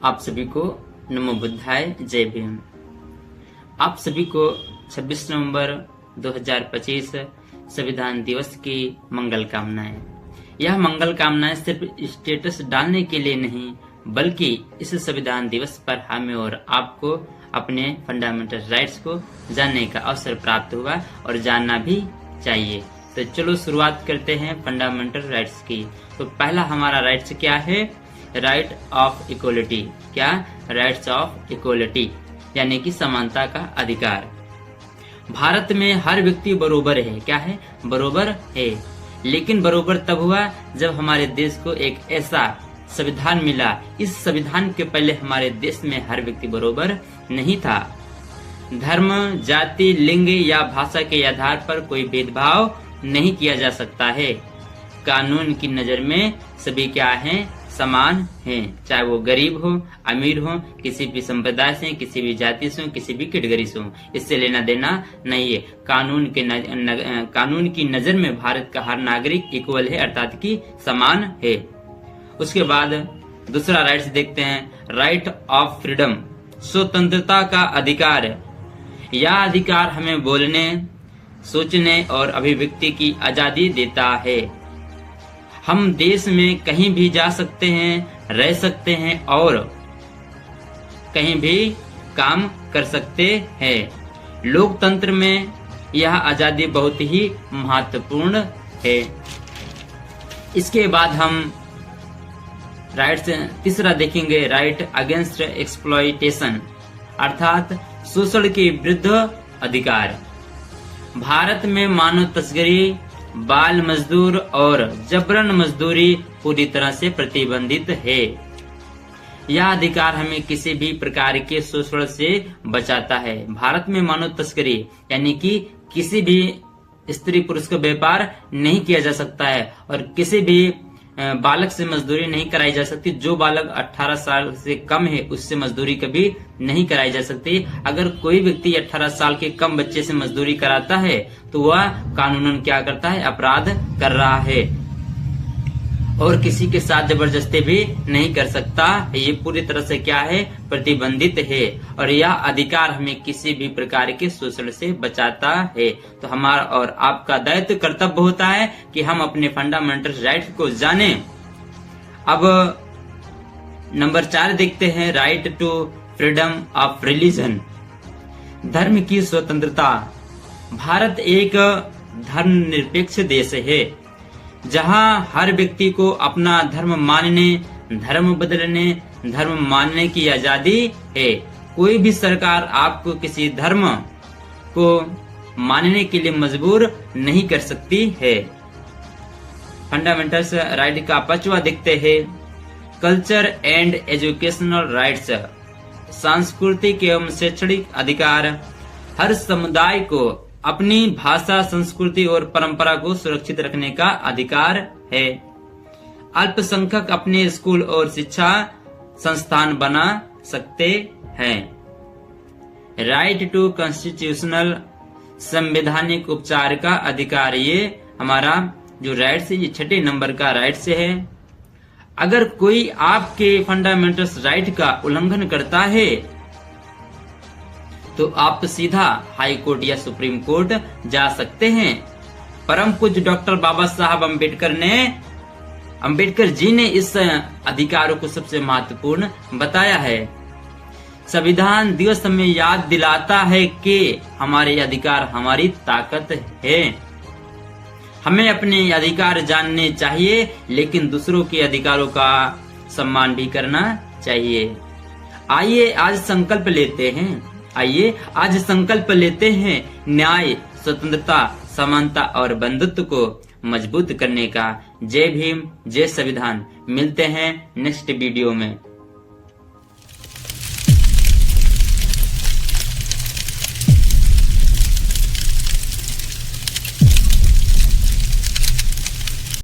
आप सभी को नमो बुद्धाय, जय भीम। आप सभी को 26 नवंबर 2025 संविधान दिवस की मंगल कामनाएं। यह मंगल कामनाएं सिर्फ स्टेटस डालने के लिए नहीं, बल्कि इस संविधान दिवस पर हमें और आपको अपने फंडामेंटल राइट्स को जानने का अवसर प्राप्त हुआ और जानना भी चाहिए। तो चलो शुरुआत करते हैं फंडामेंटल राइट्स की। तो पहला हमारा राइट्स क्या है? Right of equality. क्या? राइट्स ऑफ इक्वलिटी यानी कि समानता का अधिकार। भारत में हर व्यक्ति बराबर है। क्या है? बराबर है। लेकिन बराबर तब हुआ जब हमारे देश को एक ऐसा संविधान मिला। इस संविधान के पहले हमारे देश में हर व्यक्ति बराबर नहीं था। धर्म, जाति, लिंग या भाषा के आधार पर कोई भेदभाव नहीं किया जा सकता है। कानून की नजर में सभी क्या हैं? समान हैं, चाहे वो गरीब हो, अमीर हो, किसी भी संप्रदाय से, किसी भी जाति से, किसी भी कैटेगरी से हो, इससे लेना देना नहीं है। कानून की नजर में भारत का हर नागरिक इक्वल है, अर्थात कि समान है। उसके बाद दूसरा राइट्स देखते हैं, राइट ऑफ फ्रीडम, स्वतंत्रता का अधिकार। यह अधिकार हमें बोलने, सोचने और अभिव्यक्ति की आजादी देता है। हम देश में कहीं भी जा सकते हैं, रह सकते हैं और कहीं भी काम कर सकते हैं। लोकतंत्र में यह आजादी बहुत ही महत्वपूर्ण है। इसके बाद हम राइट्स तीसरा देखेंगे, राइट अगेंस्ट एक्सप्लॉइटेशन, अर्थात शोषण के विरुद्ध अधिकार। भारत में मानव तस्करी, बाल मजदूर और जबरन मजदूरी पूरी तरह से प्रतिबंधित है। यह अधिकार हमें किसी भी प्रकार के शोषण से बचाता है। भारत में मानव तस्करी यानी कि किसी भी स्त्री पुरुष का व्यापार नहीं किया जा सकता है और किसी भी बालक से मजदूरी नहीं कराई जा सकती। जो बालक 18 साल से कम है उससे मजदूरी कभी नहीं कराई जा सकती। अगर कोई व्यक्ति 18 साल के कम बच्चे से मजदूरी कराता है तो वह कानूनन क्या करता है? अपराध कर रहा है और किसी के साथ जबरदस्ती भी नहीं कर सकता। ये पूरी तरह से क्या है? प्रतिबंधित है और यह अधिकार हमें किसी भी प्रकार के शोषण से बचाता है। तो हमारा और आपका दायित्व, कर्तव्य होता है कि हम अपने फंडामेंटल राइट्स को जानें। अब नंबर 4 देखते हैं, right to freedom of religion, धर्म की स्वतंत्रता। भारत एक धर्मनिरपेक्ष देश है जहां हर व्यक्ति को अपना धर्म मानने, धर्म बदलने, धर्म मानने की आजादी है। कोई भी सरकार आपको किसी धर्म को मानने के लिए मजबूर नहीं कर सकती है। फंडामेंटल राइट का 5वां देखते हैं, कल्चर एंड एजुकेशनल राइट्स, सांस्कृतिक एवं शैक्षणिक अधिकार। हर समुदाय को अपनी भाषा, संस्कृति और परंपरा को सुरक्षित रखने का अधिकार है। अल्पसंख्यक अपने स्कूल और शिक्षा संस्थान बना सकते हैं। राइट टू कॉन्स्टिट्यूशनल, संवैधानिक उपचार का अधिकार। ये हमारा जो राइट्स है, ये 6 नंबर का राइट्स है। अगर कोई आपके फंडामेंटल राइट का उल्लंघन करता है तो आप सीधा हाई कोर्ट या सुप्रीम कोर्ट जा सकते हैं। परम पूज्य डॉक्टर बाबा साहब अम्बेडकर जी ने इस अधिकारों को सबसे महत्वपूर्ण बताया है। संविधान दिवस हमें याद दिलाता है कि हमारे अधिकार हमारी ताकत है। हमें अपने अधिकार जानने चाहिए, लेकिन दूसरों के अधिकारों का सम्मान भी करना चाहिए। आइए आज संकल्प लेते हैं न्याय, स्वतंत्रता, समानता और बंधुत्व को मजबूत करने का। जय भीम, जय संविधान। मिलते हैं नेक्स्ट वीडियो में।